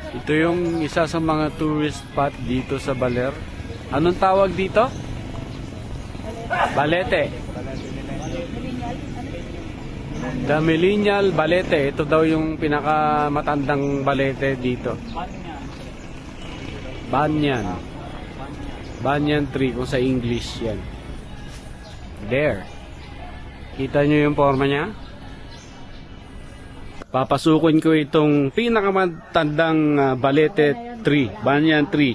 Ito yung isa sa mga tourist spot dito sa Baler. Anong tawag dito? Balete. The Millennial Balete. Ito daw yung pinakamatandang balete dito. Banyan. Banyan tree kung sa English yan. There. Kita nyo yung forma niya? Papasukin ko itong pinakamatandang balete tree, banyan tree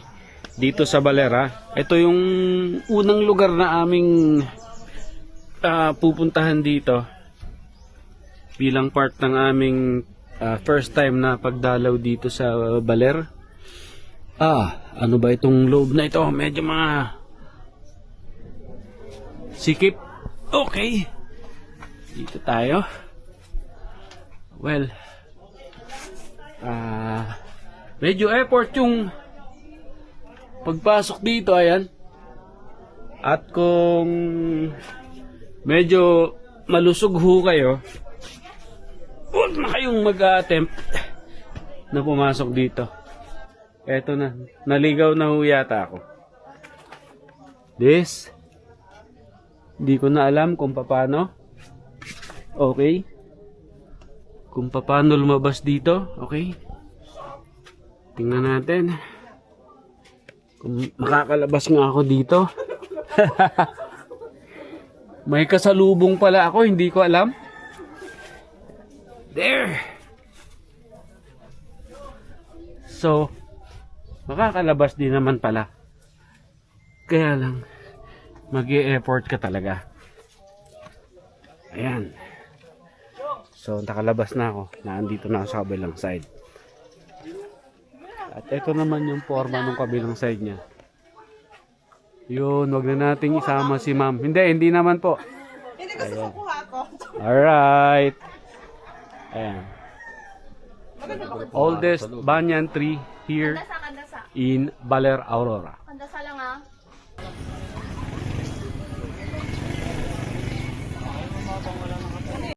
dito sa Balera. Ito yung unang lugar na aming pupuntahan dito bilang part ng aming first time na pagdalaw dito sa Baler. Ano ba itong loob na ito? Medyo mga sikip. Okay. Dito tayo. Well, medyo effort yung pagpasok dito, ayan. At kung medyo malusog ho kayo, huwag na kayong mag-attempt na pumasok dito. Eto na, naligaw na ho yata ako. Hindi ko na alam kung paano. Okay. Kung paano lumabas dito, okay? Tingnan natin. Kung makakalabas nga ako dito. May kasalubong pala ako, hindi ko alam. There! So, makakalabas din naman pala. Kaya lang, mag-e-effort ka talaga. Ayan. So, nakalabas na ako. Naandito na ako sa kabilang side. At ito naman yung forma ng kabilang side niya. Yun, wag na nating isama si ma'am. Hindi naman po. Hindi gusto kukuha ako. Alright. Ayan. Oldest banyan tree here Kandasa. in Baler, Aurora. Kandasa